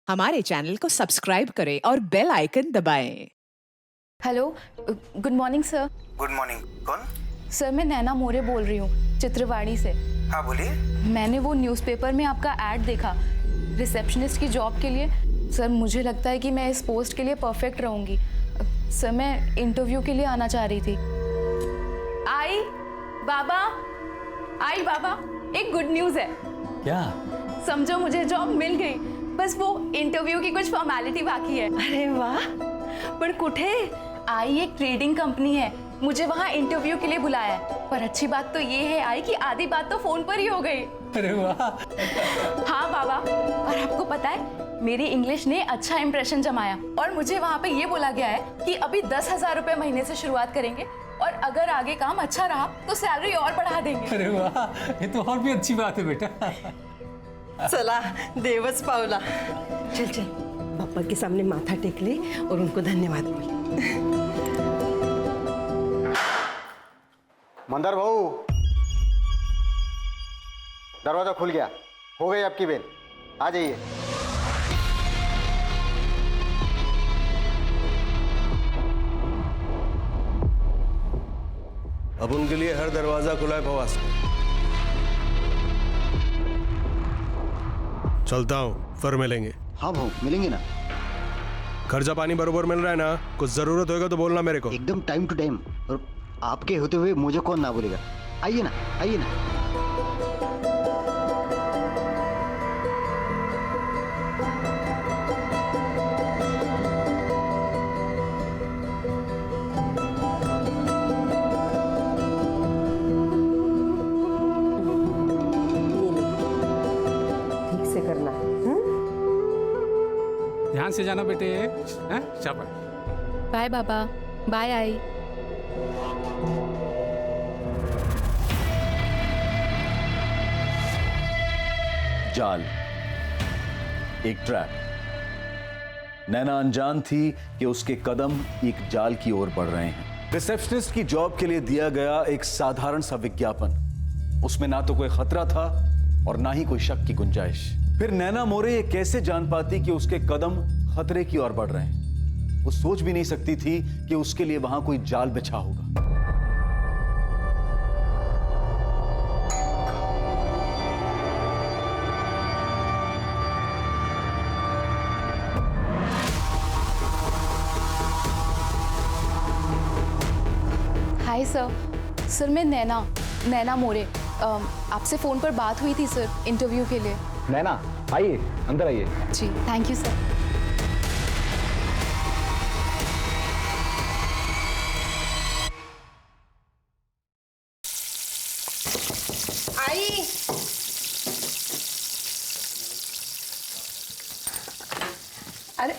हमारे चैनल को सब्सक्राइब करें और बेल आइकन दबाएं। Hello, good morning sir. Good morning. कौन? सर मैं नैना मोरे बोल रही हूँ, चित्रवाड़ी से। हाँ बोलिए। मैंने वो न्यूज़पेपर में आपका ऐड देखा रिसेप्शनिस्ट की जॉब के लिए। सर मुझे लगता है कि मैं इस पोस्ट के लिए परफेक्ट रहूँगी। सर मैं इंटरव्यू के लिए आना चाह रही थी। आई बाबा, एक गुड न्यूज़ है। क्या? समझो मुझे जॉब मिल गई, बस वो इंटरव्यू की कुछ फॉर्मेलिटी बाकी है। अरे वाह, पण कुठे? आई एक ट्रेडिंग कंपनी है, मुझे वहाँ इंटरव्यू के लिए बुलाया है। पर अच्छी बात तो ये है आई कि आधी बात तो फोन पर ही हो गई। अरे वाह। हाँ बाबा, और आपको पता है मेरी इंग्लिश ने अच्छा इंप्रेशन जमाया और मुझे वहाँ पे ये बोला गया है कि अभी 10,000 रुपए महीने से शुरुआत करेंगे और अगर आगे काम अच्छा रहा तो सैलरी और बढ़ा देंगे। अरे वाह, ये तो और भी अच्छी बात है बेटा। चला देवच पावला। चल चल पापा के सामने माथा टेक ले और उनको धन्यवाद बोल। मंदार भाऊ, दरवाजा खुल गया, हो गई आपकी बेल, आ जाइए। अब उनके लिए हर दरवाजा खुला है फवास। चलता हूँ, फिर मिलेंगे। हाँ भाऊ, मिलेंगे ना। खर्चा पानी बरोबर मिल रहा है ना? कुछ जरूरत होगा तो बोलना मेरे को। एकदम टाइम टू टाइम, और आपके होते हुए मुझे कौन ना बोलेगा। आइए ना, आइए ना। ठीक से करना। ध्यान से जाना बेटे। हैं? शाबाश। बाय बाबा, बाय आई। जाल, एक ट्रैप। नैना अनजान थी कि उसके कदम एक जाल की ओर बढ़ रहे हैं। रिसेप्शनिस्ट की जॉब के लिए दिया गया एक साधारण सा विज्ञापन, उसमें ना तो कोई खतरा था और ना ही कोई शक की गुंजाइश। फिर नैना मोरे ये कैसे जान पाती कि उसके कदम खतरे की ओर बढ़ रहे हैं? वो सोच भी नहीं सकती थी कि उसके लिए वहां कोई जाल बिछा होगा। हाय सर मैं नैना मोरे। आपसे फ़ोन पर बात हुई थी सर इंटरव्यू के लिए। नैना आइए, अंदर आइए। जी थैंक यू सर। आई अरे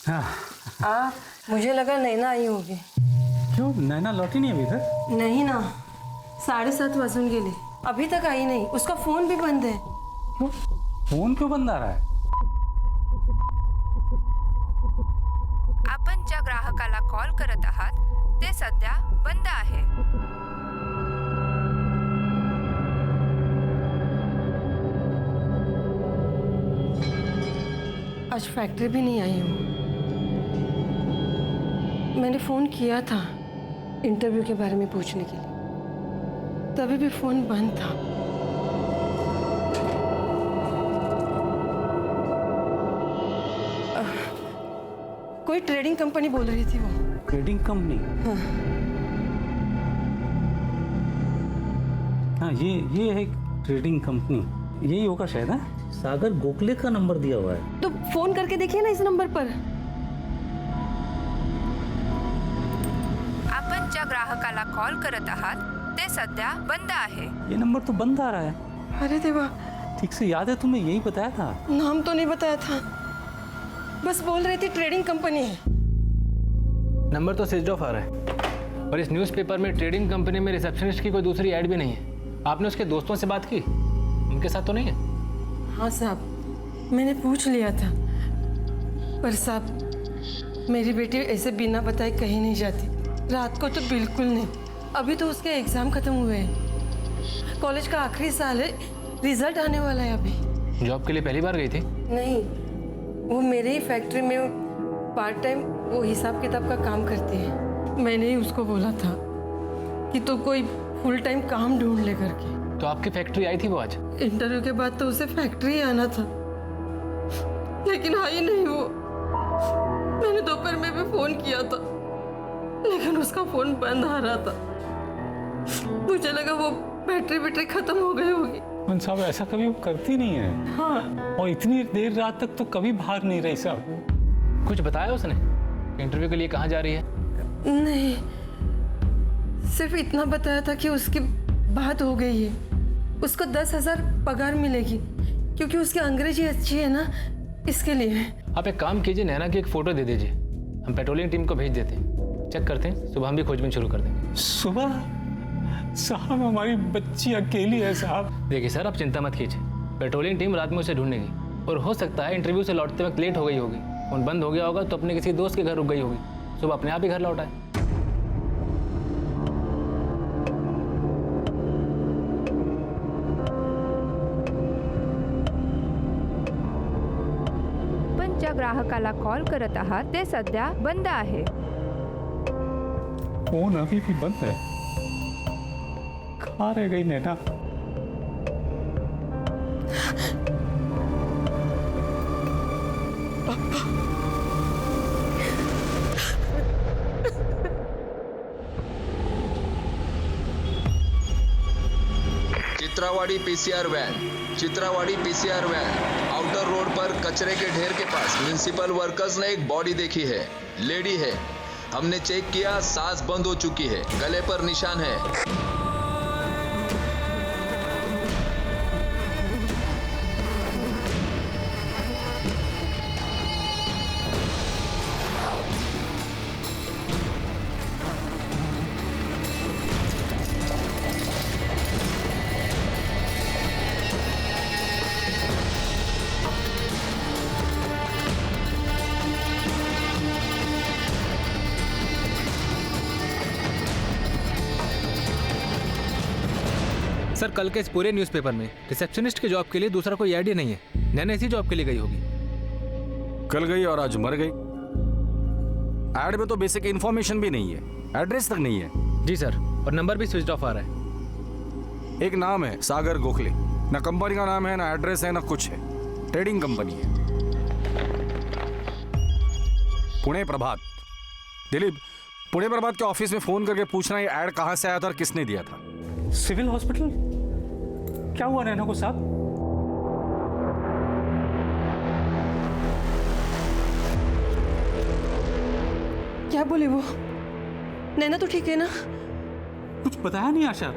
हाँ, मुझे लगा नैना आई होगी। क्यों, नैना लौटी नहीं अभी तक? नहीं ना, 7:30 वाजून गेले, अभी तक आई नहीं। उसका फोन भी बंद है। क्यों? फोन क्यों बंद आ रहा है? आपण ज्या ग्राहकाला कॉल करत आहात ते सध्या बंद आहे। आज फैक्ट्री भी नहीं आई हूँ। मैंने फोन किया था इंटरव्यू के बारे में पूछने के लिए, तभी भी फोन बंद था। कोई ट्रेडिंग कंपनी बोल रही थी वो। Trading company? हाँ। हाँ, ये है एक ट्रेडिंग कंपनी, यही होगा शायद। है सागर गोखले का नंबर दिया हुआ है। तो फोन करके देखिए ना इस नंबर पर। आपण ज्या ग्राहकाला कॉल करत आहात ते सध्या बंद आहे। ये नंबर तो बंद आ रहा है। अरे देवा, ठीक से याद है तुम्हें? यही बताया था। नाम तो नहीं बताया था, बस बोल रही थी ट्रेडिंग कंपनी है। नंबर तो स्विच ऑफ आ रहा है, और इस न्यूज़पेपर में ट्रेडिंग कंपनी में रिसेप्शनिस्ट की कोई दूसरी ऐड भी नहीं है। आपने उसके दोस्तों से बात की? उनके साथ तो नहीं है? हाँ साहब, मैंने पूछ लिया था, पर साहब मेरी बेटी ऐसे बिना बताए कहीं नहीं जाती। रात को तो बिल्कुल नहीं। अभी तो उसके एग्ज़ाम ख़त्म हुए हैं, कॉलेज का आखिरी साल है, रिजल्ट आने वाला है अभी। जॉब के लिए पहली बार गई थी? नहीं, वो मेरे ही फैक्ट्री में पार्ट टाइम वो हिसाब किताब का काम करती है। मैंने ही उसको बोला था कि तो कोई फुल टाइम काम ढूंढ ले करके। तो आपकी फैक्ट्री आई थी वो आज? इंटरव्यू के बाद तो उसे फैक्ट्री आना था, लेकिन आई नहीं वो। मैंने दोपहर में भी फोन किया था, लेकिन उसका फोन बंद आ रहा था। मुझे लगा वो बैटरी खत्म हो गई होगी। साहब ऐसा कभी वो करती नहीं है। हाँ। और इतनी देर रात तक तो कभी बाहर नहीं रही साहब। कुछ बताया उसने इंटरव्यू के लिए कहाँ जा रही है? नहीं, सिर्फ इतना बताया था कि उसकी बात हो गई है, उसको 10,000 पगार मिलेगी, क्योंकि उसकी अंग्रेजी अच्छी है ना, इसके लिए। आप एक काम कीजिए, नैना की एक फोटो दे दीजिए, हम पेट्रोलिंग टीम को भेज देते हैं, चेक करते हैं, सुबह हम भी खोजबीन शुरू कर देंगे। सुबह? साहब हमारी बच्ची अकेली है साहब। देखिए सर, आप चिंता मत कीजिए, पेट्रोलिंग टीम रात में उसे ढूंढेगी, और हो सकता है इंटरव्यू से लौटते वक्त लेट हो गई होगी, फोन बंद हो गया होगा तो अपने किसी दोस्त के घर रुक गई होगी, सुबह अपने आप ही घर लौट आए। पण ज्या ग्राहकाला कॉल करत आहात ते सध्या बंद आहे। फोन अभी भी बंद है। कहाँ रह गई नैना? चित्रावाड़ी पीसीआर वैन आउटर रोड पर कचरे के ढेर के पास म्युनिसिपल वर्कर्स ने एक बॉडी देखी है। लेडी है, हमने चेक किया, सांस बंद हो चुकी है, गले पर निशान है। सर, कल के इस पूरे न्यूज़पेपर में रिसेप्शनिस्ट के जॉब के लिए दूसरा कोई ऐड ही नहीं है। नैना इसी जॉब के लिए गई होगी। कल गई और आज मर गई। ऐड में तो बेसिक इन्फॉर्मेशन भी नहीं है, एड्रेस तक नहीं है। जी सर, और नंबर भी स्विच ऑफ आ रहा है। एक नाम है सागर गोखले, ना कंपनी का नाम है, ना एड्रेस है, ना कुछ है। ट्रेडिंग कंपनी है, पुणे प्रभात। दिलीप, पुणे प्रभात के ऑफिस में फोन करके पूछना ये ऐड कहां से आया था और किसने दिया था। Civil hospital? क्या हुआ नैना को साहब? क्या बोले वो? नैना तो ठीक है ना? कुछ बताया नहीं आशा,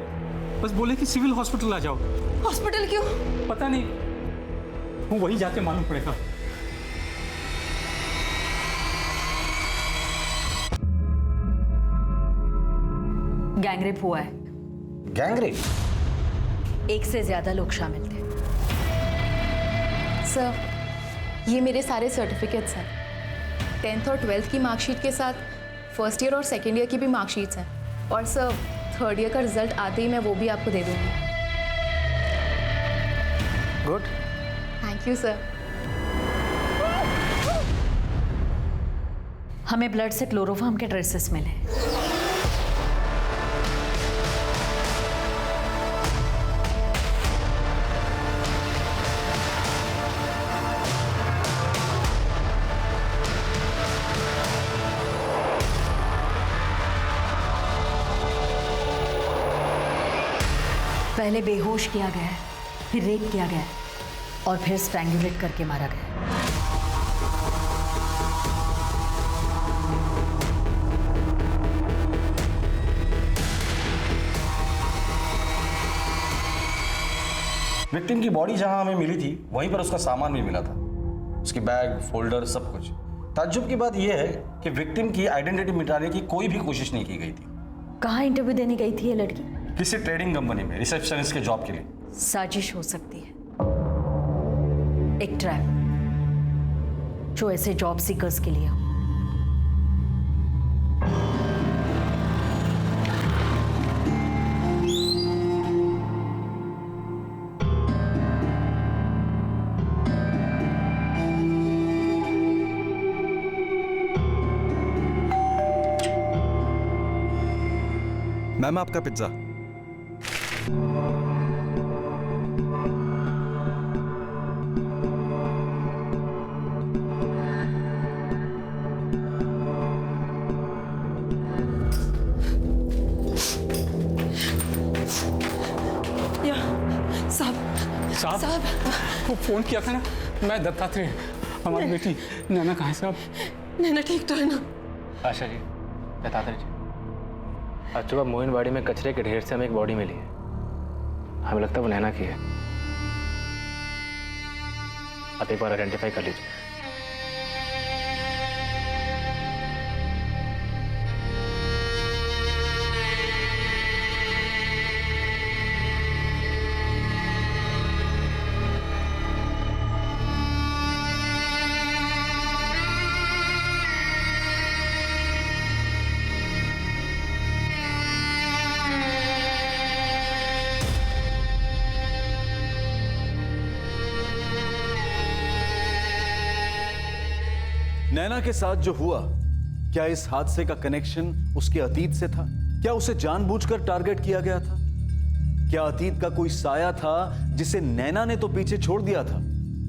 बस बोले कि सिविल हॉस्पिटल आ जाओ। हॉस्पिटल क्यों? पता नहीं, वो वही जाके मालूम पड़ेगा। गैंगरेप हुआ है। गैंगरेप? एक से ज्यादा लोग शामिल थे। सर, ये मेरे सारे सर्टिफिकेट्स हैं। 10th और 12th की मार्कशीट के साथ फर्स्ट ईयर और सेकेंड ईयर की भी मार्कशीट्स हैं। और सर, थर्ड ईयर का रिजल्ट आते ही मैं वो भी आपको दे दूंगी। Good, thank you sir. हमें ब्लड से क्लोरोफॉर्म के ट्रेसेस मिले। पहले बेहोश किया गया है, फिर रेप किया गया है, और फिर स्ट्रैंगुलेट करके मारा गया। विक्टिम की बॉडी जहां हमें मिली थी वहीं पर उसका सामान भी मिला था, उसकी बैग, फोल्डर, सब कुछ। ताज्जुब की बात यह है कि विक्टिम की आइडेंटिटी मिटाने की कोई भी कोशिश नहीं की गई थी। कहाँ इंटरव्यू देने गई थी ये लड़की? किसी ट्रेडिंग कंपनी में रिसेप्शनिस्ट के जॉब के लिए। साजिश हो सकती है, एक ट्रैप जो ऐसे जॉब सीकर्स के लिए हो। मैम आपका पिज्जा। या साहब साहब वो फोन किया था ना, मैं दत्तात्रेय, हमारी बेटी नैना कहाँ है साहब? नैना ठीक तो है ना? आशा जी, दत्तात्रेय जी, आज सुबह मोइनवाड़ी में कचरे के ढेर से हमें एक बॉडी मिली है। हमें लगता है वो नैना की है। आप एक बार आइडेंटिफाई कर लीजिए। नैना के साथ जो हुआ, क्या इस हादसे का कनेक्शन उसके अतीत से था? क्या उसे जानबूझकर टारगेट किया गया था? क्या अतीत का कोई साया था जिसे नैना ने तो पीछे छोड़ दिया था,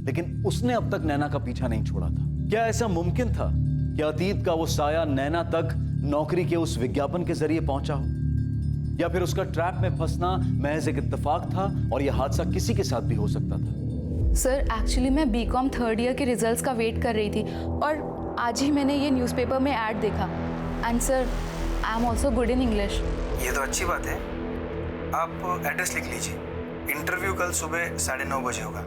लेकिन उसने अब तक नैना का पीछा नहीं छोड़ा था? क्या ऐसा मुमकिन था कि अतीत का वो साया नैना तक नौकरी के उस विज्ञापन के जरिए पहुंचा हो? या फिर उसका ट्रैप में फंसना महज एक इत्तेफाक था और यह हादसा किसी के साथ भी हो सकता था? सर एक्चुअली मैं बीकॉम थर्ड ईयर के रिजल्ट्स का वेट कर रही थी और आज ही मैंने ये न्यूज़पेपर में ऐड देखा। And sir I am also good in English. ये तो अच्छी बात है। आप एड्रेस लिख लीजिए। इंटरव्यू कल सुबह 9:30 बजे होगा।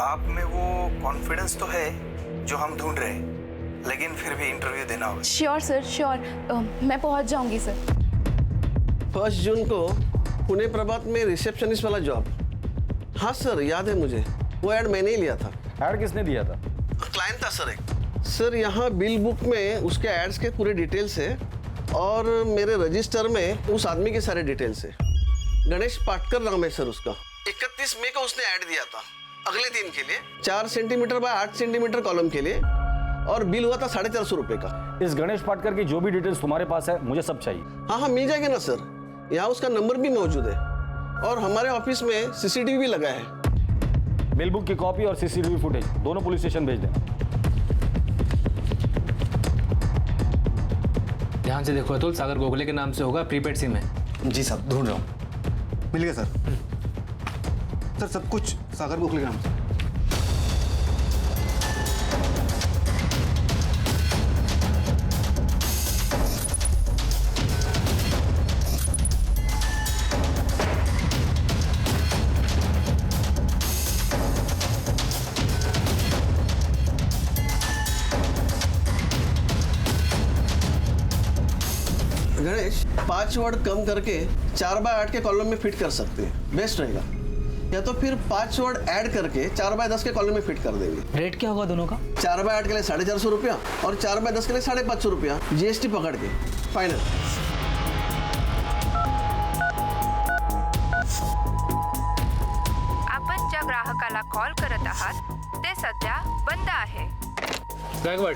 आप में वो कॉन्फिडेंस तो है जो हम ढूंढ रहे हैं, लेकिन फिर भी इंटरव्यू देना होगा। Sure sir, sure. मैं पहुंच जाऊंगी सर। 1 जून को पुणे प्रभात में रिसेप्शनिस्ट वाला जॉब। हाँ सर, याद है मुझे। वो ऐड मैंने ही लिया था। ऐड किसने दिया था? क्लाइंट था सर एक। सर यहाँ बिल बुक में उसके एड्स के पूरे डिटेल्स है और मेरे रजिस्टर में उस आदमी के सारे डिटेल्स है। गणेश पाटकर नाम है सर उसका। 31 मई को उसने ऐड दिया था अगले दिन के लिए, 4 सेंटीमीटर बाय 8 सेंटीमीटर कॉलम के लिए, और बिल हुआ था 450 रुपए का। इस गणेश पाटकर की जो भी डिटेल्स तुम्हारे पास है, मुझे सब चाहिए। हाँ हाँ, मिल जाएगी ना सर। यहाँ उसका नंबर भी मौजूद है और हमारे ऑफिस में CCTV भी लगा है। बिल बुक की कॉपी और CCTV फुटेज दोनों पुलिस स्टेशन भेज देना। ध्यान से देखो अतुल, सागर गोखले के नाम से होगा, प्रीपेड सिम है। जी साहब, ढूंढ रहा हूँ। मिल गया सर। सर सब कुछ सागर गोखले के नाम से। गणेश 5 वर्ड कम करके 4 बाय 8 के कॉलम में फिट कर सकते हैं, बेस्ट रहेगा। या तो फिर 5 वर्ड ऐड करके 4 बाय 10 के कॉलम में फिट कर देंगे। रेट क्या होगा दोनों का? 4 बाय 8 के लिए 450 रुपया और 4 बाय 10 के लिए 550 रुपया, GST पकड़ के फाइनल। आपण ज्या ग्राहकाला कॉल करत आहात ते सध्या बंद आहे। गायकवाड़,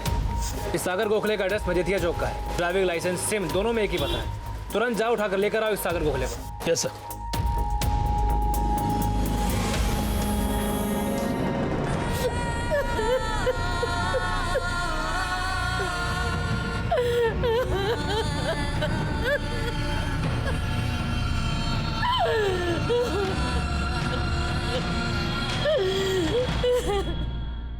इस सागर गोखले का एड्रेस मजेथिया चौक का है। ड्राइविंग लाइसेंस सिम दोनों में एक ही पता है। तुरंत जाओ, उठाकर लेकर आओ इस सागर गोखले को। Yes sir.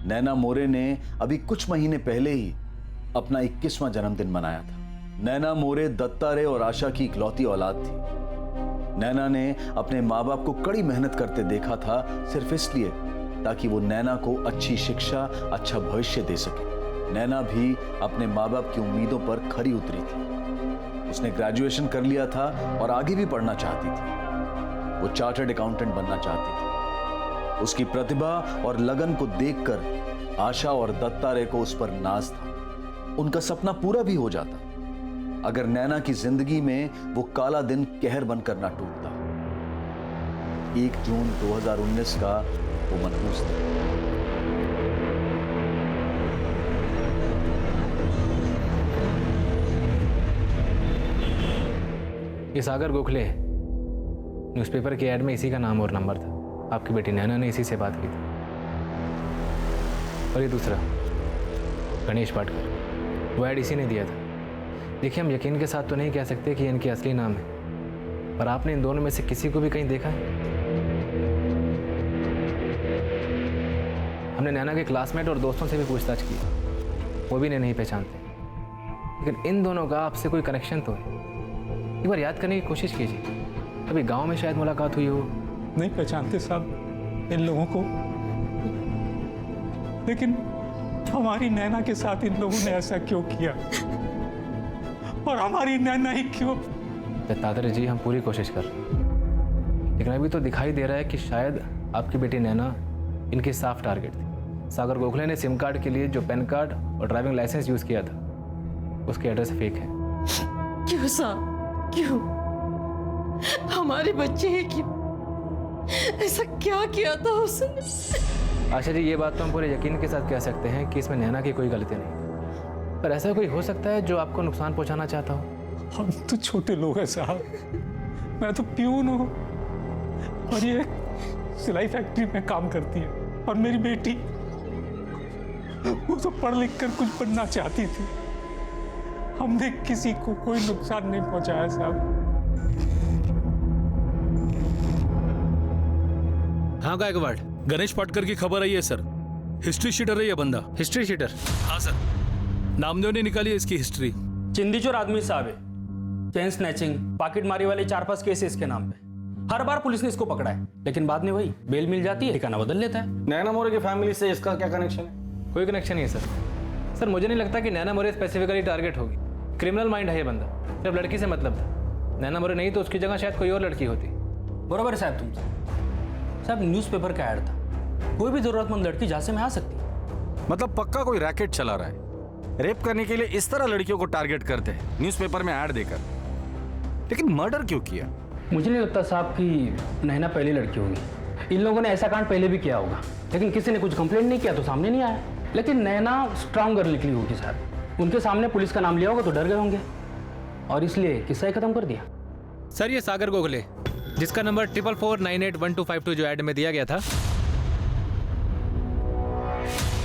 नैना मोरे ने अभी कुछ महीने पहले ही अपना 21वां जन्मदिन मनाया था। नैना मोरे दत्तात्रेय और आशा की इकलौती औलाद थी। नैना ने अपने माँ बाप को कड़ी मेहनत करते देखा था, सिर्फ इसलिए ताकि वो नैना को अच्छी शिक्षा, अच्छा भविष्य दे सके। नैना भी अपने माँ बाप की उम्मीदों पर खरी उतरी थी। उसने ग्रेजुएशन कर लिया था और आगे भी पढ़ना चाहती थी। वो चार्टर्ड अकाउंटेंट बनना चाहती थी। उसकी प्रतिभा और लगन को देखकर आशा और दत्तात्रेय को उस पर नाज था। उनका सपना पूरा भी हो जाता अगर नैना की जिंदगी में वो काला दिन कहर बनकर ना टूटता। 1 जून 2019 का वो मनहूस दिन। ये सागर गोखले है। न्यूज़पेपर की ऐड में इसी का नाम और नंबर था। आपकी बेटी नैना ने इसी से बात की थी। और ये दूसरा गणेश पाटकर, वो ऐड इसी ने दिया था। देखिए, हम यकीन के साथ तो नहीं कह सकते कि इनके असली नाम है, पर आपने इन दोनों में से किसी को भी कहीं देखा है? हमने नैना के क्लासमेट और दोस्तों से भी पूछताछ की, वो भी इन्हें नहीं पहचानते। लेकिन इन दोनों का आपसे कोई कनेक्शन तो है। एक बार याद करने की कोशिश कीजिए, अभी गांव में शायद मुलाकात हुई हो। नहीं पहचानते साहब इन लोगों को, लेकिन हमारी नैना के साथ इन लोगों ने ऐसा क्यों किया, और हमारी नैना ही क्यों? दत्तात्रेय जी, हम पूरी कोशिश कर रहे हैं, लेकिन अभी तो दिखाई दे रहा है कि शायद आपकी बेटी नैना इनकी साफ टारगेट थी। सागर गोखले ने सिम कार्ड के लिए जो पैन कार्ड और ड्राइविंग लाइसेंस यूज किया था, उसके एड्रेस फेक है। क्यों साहब, क्यों? हमारे बच्चे हैं, क्यों? ऐसा क्या किया था उसने? आशा जी, ये बात तो हम पूरे यकीन के साथ कह सकते हैं कि इसमें नैना की कोई गलती नहीं, पर ऐसा कोई हो सकता है जो आपको नुकसान पहुंचाना चाहता हो। हम तो छोटे लोग हैं साहब, मैं तो प्यून हूँ और ये सिलाई फैक्ट्री में काम करती है, और मेरी बेटी वो तो पढ़ लिख कर कुछ बनना चाहती थी। हमने किसी को कोई नुकसान नहीं पहुंचाया साहब। हाँ गायकवाड़, गणेश पाटकर की खबर आई है सर। हिस्ट्री शीटर है ये बंदा। History sheeter? हाँ सर, नामदेव ने निकाली है इसकी हिस्ट्री। चिंदीचोर आदमी साहब है, चेन स्नैचिंग, पॉकेट मारी वाले 4-5 केस इसके नाम पे। हर बार पुलिस ने इसको पकड़ा है, लेकिन बाद में वही बेल मिल जाती है, ठिकाना बदल लेता है। नैना मोरे की फैमिली से इसका क्या कनेक्शन है? कोई कनेक्शन नहीं है सर। सर, मुझे नहीं लगता कि नैना मोरे स्पेसिफिकली टारगेट होगी। क्रिमिनल माइंड है ये बंदा, सिर्फ लड़की से मतलब था। नैना मोरे नहीं तो उसकी जगह शायद कोई और लड़की होती। बराबर है साहब तुमसे। साहब, न्यूज़पेपर का ऐड था, कोई भी जरूरतमंद लड़की जहाँ से में आ सकती है। मतलब पक्का कोई रैकेट चला रहा है, रेप करने के लिए इस तरह लड़कियों को टारगेट करते हैं न्यूज़पेपर में ऐड देकर। लेकिन मर्डर क्यों किया? मुझे नहीं लगता साहब कि नैना पहली लड़की होगी। इन लोगों ने ऐसा कांड पहले भी किया होगा, लेकिन किसी ने कुछ कंप्लेंट नहीं किया तो सामने नहीं आया। लेकिन नैना स्ट्रांग गर्ल निकली होगी साहब। उनके सामने पुलिस का नाम लिया होगा तो डर गए होंगे, और इसलिए किस्सा ही खत्म कर दिया। सर, ये सागर गोखले, जिसका नंबर 44498125 जो ऐड में दिया गया था,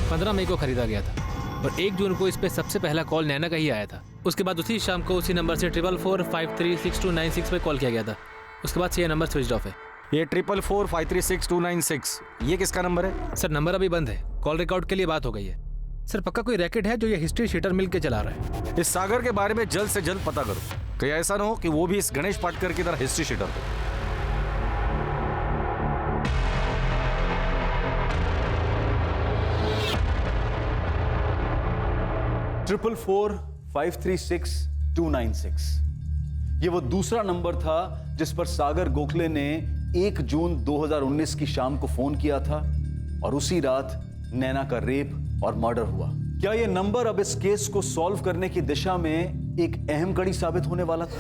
15 मई को खरीदा गया था, और 1 जून को इस पे सबसे पहला कॉल नैना का ही आया था। उसके बाद उसी शाम को उसी नंबर से 44453626 पे कॉल किया गया था। उसके बाद से ये नंबर स्विच ऑफ है। ये 4445362696 ये किसका नंबर है? सर, नंबर अभी बंद है, कॉल रिकॉर्ड के लिए बात हो गई है। सर, पक्का कोई रैकेट है जो ये हिस्ट्री शीटर मिल के चला रहा है। इस सागर के बारे में जल्द से जल्द पता करो, कहीं ऐसा ना हो कि वो भी इस गणेश पाटकर की तरह हिस्ट्री शीटर हो। ट्रिपल 44536 ये वो दूसरा नंबर था जिस पर सागर गोखले ने 1 जून 2019 की शाम को फोन किया था, और उसी रात नैना का रेप और मर्डर हुआ। क्या यह नंबर अब इस केस को सॉल्व करने की दिशा में एक अहम कड़ी साबित होने वाला था?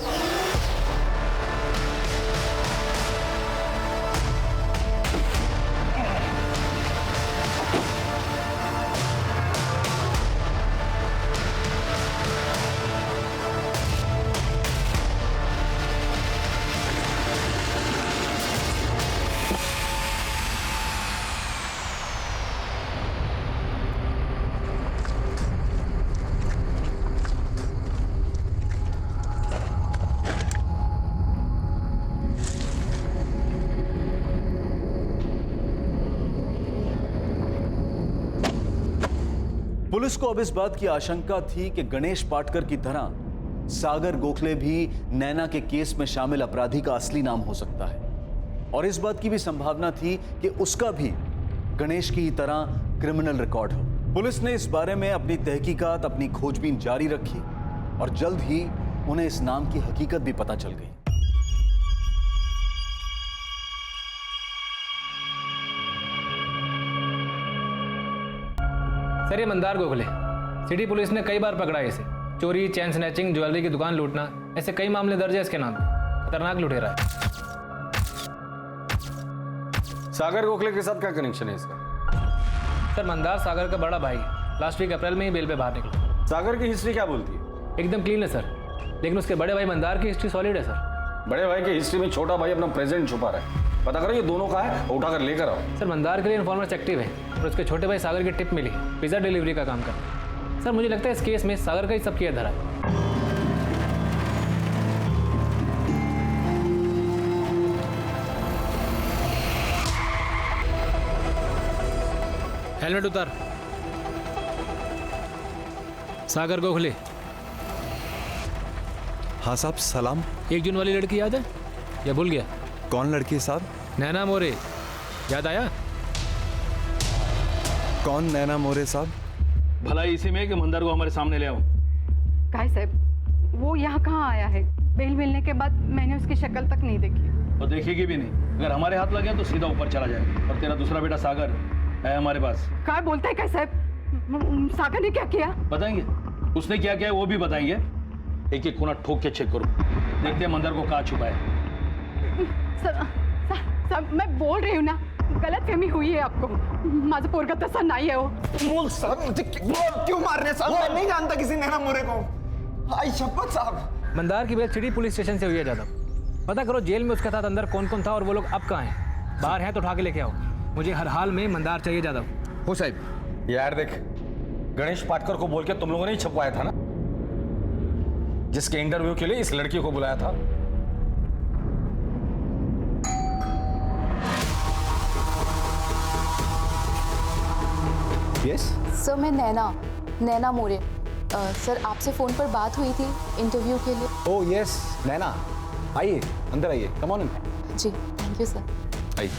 पुलिस को अब इस बात की आशंका थी कि गणेश पाटकर की तरह सागर गोखले भी नैना के केस में शामिल अपराधी का असली नाम हो सकता है, और इस बात की भी संभावना थी कि उसका भी गणेश की ही तरह क्रिमिनल रिकॉर्ड हो। पुलिस ने इस बारे में अपनी तहकीकात, अपनी खोजबीन जारी रखी, और जल्द ही उन्हें इस नाम की हकीकत भी पता चल गई। सर, ये मंदार गोखले, सिटी पुलिस ने कई बार पकड़ा है इसे। चोरी, चैन स्नैचिंग, ज्वेलरी की दुकान लूटना, ऐसे कई मामले दर्ज है इसके नाम पे। खतरनाक लुटेरा है। सागर गोखले के साथ क्या कनेक्शन है इसका? सर, मंदार सागर का बड़ा भाई है। लास्ट वीक अप्रैल में ही बेल पे बाहर निकला। सागर की हिस्ट्री क्या बोलती है? एकदम क्लीन है सर, लेकिन उसके बड़े भाई मंदार की हिस्ट्री सॉलिड है सर। बड़े भाई के हिस्ट्री में छोटा भाई अपना प्रेजेंट छुपा रहा है। पता करो ये दोनों का है, उठाकर लेकर आओ। सर मंदार के लिए इन्फॉर्मर्स एक्टिव है और उसके छोटे भाई सागर की टिप मिली, पिज़्ज़ा डिलीवरी का काम कर। सर मुझे लगता है इस केस में सागर का ही सब किया धरा है। हेलमेट उतार। सागर गोखले। हाँ साहब सलाम। 1 जून वाली लड़की याद है या भूल गया? कौन लड़की है साहब? नैना मोरे, याद आया? कौन नैना मोरे साहब? भला इसी में कि मंदार को हमारे सामने ले आओ। काहे साहब, वो यहाँ कहाँ आया है? बेल मिलने के बाद मैंने उसकी शक्ल तक नहीं देखी। और देखेगी भी नहीं। अगर हमारे हाथ लगे तो सीधा ऊपर चला जाएगा। और तेरा दूसरा बेटा सागर है हमारे पास। क्या बोलता है काहे साहब? सागर ने क्या किया? बताएंगे, उसने क्या किया है वो भी बताएंगे। एक एक कोना ठोक के चेक करो, देखते हैं मंदार को कहाँ छुपा है। सर मैं बोल रही हूँ ना, गलतफहमी हुई है आपको। माझं पोरगा तसा नहीं है वो। बोल साहब, मुझे क्यों मार रहे साहब? मैं नहीं जानता किसी नैना मोरे को। आई शपथ साहब। मंदार की बात सिटी पुलिस स्टेशन से हुई है ज़्यादा। पता करो जेल में उसके साथ अंदर कौन कौन था और वो लोग अब कहाँ हैं। बाहर हैं तो उठा के लेके आओ। मुझे हर हाल में मंदार चाहिए ज़्यादा। हो साहब। यार देख, गणेश पाटकर को बोल के तुम लोगों ने ही छपवाया था ना, जिसके इंटरव्यू के लिए इस लड़की को बुलाया था। यस सर, मैं नैना मोरे। सर आपसे फोन पर बात हुई थी इंटरव्यू के लिए। ओह यस नैना, आइए अंदर आइए, कम ऑन इन। जी थैंक यू सर। आइए।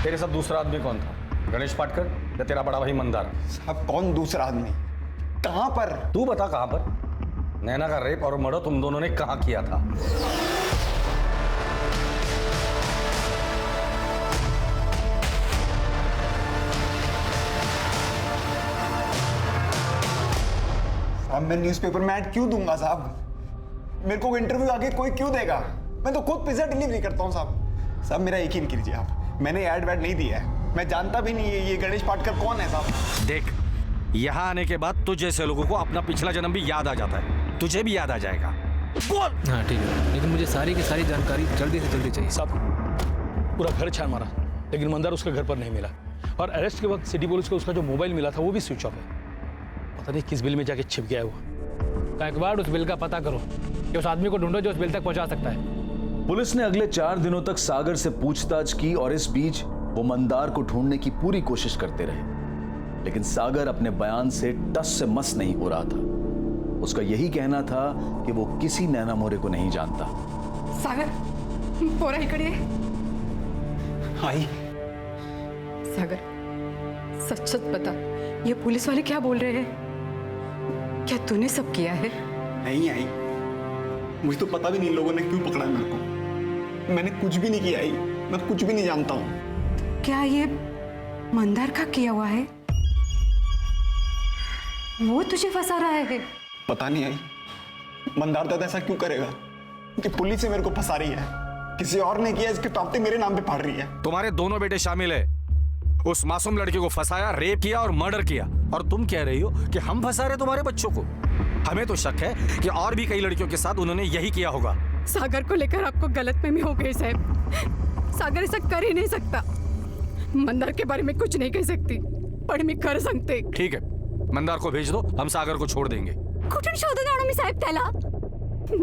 तेरे साथ दूसरा आदमी कौन था? गणेश पाटकर या तेरा बड़ा भाई मंदार? साहब कौन दूसरा आदमी? कहां पर? तू बता कहां पर? नैना का रेप और मर्डर तुम दोनों ने कहां किया था? साहब मैं न्यूज़पेपर में ऐड क्यों दूंगा साहब? मेरे को इंटरव्यू आगे कोई क्यों देगा? मैं तो खुद पिज्जा डिलीवरी करता हूँ साहब। साहब मेरा यकीन कीजिए आप, मैंने ऐड वैड नहीं दिया है। मैं जानता भी नहीं है ये गणेश पाटकर कौन है साहब। देख, यहाँ आने के बाद तुझ जैसे लोगों को अपना पिछला जन्म भी याद आ जाता है। तुझे भी याद आ जाएगा। बोल। हाँ ठीक है, लेकिन मुझे सारी की सारी जानकारी जल्दी से जल्दी चाहिए। साहब पूरा घर छान मारा, लेकिन मंदार उसके घर पर नहीं मिला। और अरेस्ट के वक्त सिटी पुलिस को उसका जो मोबाइल मिला था वो भी स्विच ऑफ है। पता नहीं किस बिल में जाके छिप गया है वो। एक बार उस बिल का पता करो कि उस आदमी को ढूंढो जो उस बिल तक पहुंचा सकता है। पुलिस ने अगले 4 दिनों तक सागर से पूछताछ की और इस बीच वो मंदार को ढूंढने की पूरी कोशिश करते रहे, लेकिन सागर अपने बयान से टस से मस नहीं हो रहा था। उसका यही कहना था कि वो किसी नैना मोरे को नहीं जानता। सागर पोरा इकडे ये। आई सागर सच सच बता, ये पुलिस वाले क्या बोल रहे हैं? क्या तूने सब किया है? नहीं आई, मुझे तो पता भी नहीं लोगों ने क्यों पकड़ा मेरे को। मैंने कुछ भी नहीं किया आई, मैं कुछ भी नहीं जानता हूँ। क्या ये मंदार का किया हुआ है? वो तुझे फंसा रहा है? पता नहीं आई, मंदार दादा ऐसा क्यों करेगा कि पुलिस से मेरे को फंसा रही है? किसी और ने किया, इसके टॉपते मेरे नाम पे फाड़ रही है। तुम्हारे दोनों बेटे शामिल है। उस मासूम लड़की को फंसाया, रेप किया और मर्डर किया। और तुम कह रही हो कि हम फंसा रहे तुम्हारे बच्चों को? हमें तो शक है कि और भी कई लड़कियों के साथ उन्होंने यही किया होगा। सागर को लेकर आपको गलतफहमी हो गई साहब। सागर ऐसा कर ही नहीं सकता। मंदार के बारे में कुछ नहीं कह सकती, पर मैं कर सकते। ठीक है, मंदार को भेज दो, हम सागर को छोड़ देंगे। कुठून शोधून मी साहब त्याला?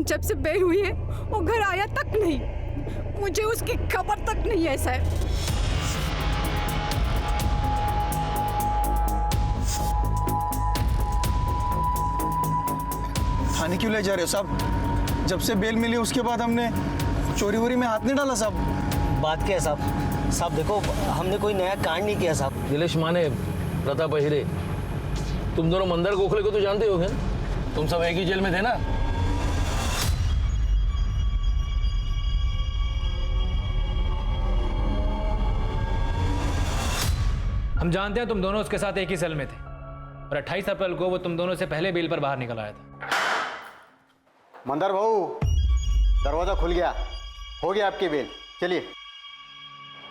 जब से बेल हुई है वो घर आया तक नहीं, मुझे उसकी खबर तक नहीं है साहब। थाने क्यों ले जा रहे हो साहब? जब से बेल मिली उसके बाद हमने चोरी वोरी में हाथ नहीं डाला साहब। बात क्या है साहब? साहब देखो, हमने कोई नया कांड नहीं किया साहब। दिलेश माने, प्रताप अहिरे, तुम दोनों मंदार गोखले को तो जानते होगे, तुम सब एक ही जेल में थे ना? हम जानते हैं तुम दोनों उसके साथ एक ही सेल में थे और 28 अप्रैल को वो तुम दोनों से पहले बेल पर बाहर निकल आया था। मंदार भाऊ, दरवाजा खुल गया, हो गया आपकी बेल, चलिए।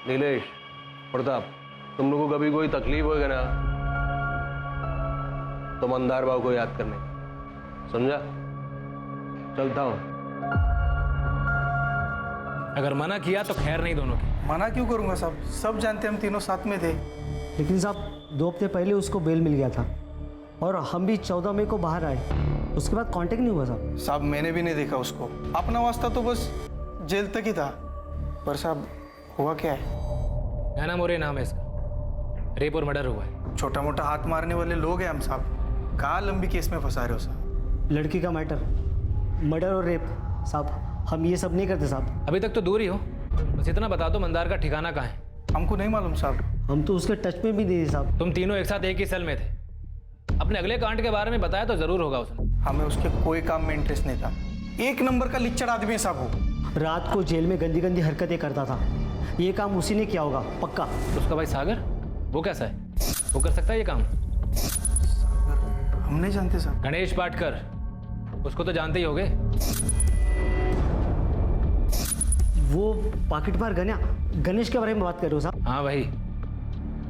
नीलेश, प्रताप, तुम लोगों को कभी कोई तकलीफ होगा ना तो मंदार भाव को याद करने, समझा? चलता हूं। अगर मना किया तो खैर नहीं दोनों की। मना क्यों करूंगा साहब, सब जानते हम तीनों साथ में थे। लेकिन साहब 2 हफ्ते पहले उसको बेल मिल गया था और हम भी 14 मई को बाहर आए, उसके बाद कांटेक्ट नहीं हुआ साहब। साहब मैंने भी नहीं देखा उसको, अपना वास्ता तो बस जेल तक ही था। पर साहब हुआ क्या है? नैना मोरे नाम है इसका, रेप और मर्डर हुआ है। छोटा मोटा हाथ मारने वाले लोग हैं हम साहब, कहाँ लंबी केस में फंसा रहे हो साहब? लड़की का मैटर, मर्डर और रेप साहब, हम ये सब नहीं करते साहब। अभी तक तो दूर ही हो, बस इतना बता दो मंदार का ठिकाना कहाँ है? हमको नहीं मालूम साहब। हम तो उसके टच में भी नहीं थे साहब। तुम तीनों एक साथ एक ही सेल में थे, अपने अगले कांड के बारे में बताया तो जरूर होगा उसने। हमें उसके कोई काम में इंटरेस्ट नहीं था, 1 नंबर का लिच्चड़ आदमी है साहब वो। रात को जेल में गंदी गंदी हरकतें करता था, ये काम उसी ने किया होगा पक्का। उसका भाई सागर, वो कैसा है, वो कर सकता है ये काम? हम नहीं जानते साहब। गणेश पाटकर, उसको तो जानते ही होगे। वो पॉकेट मार गणेश के बारे में बात कर रहे हो साहब? हाँ भाई,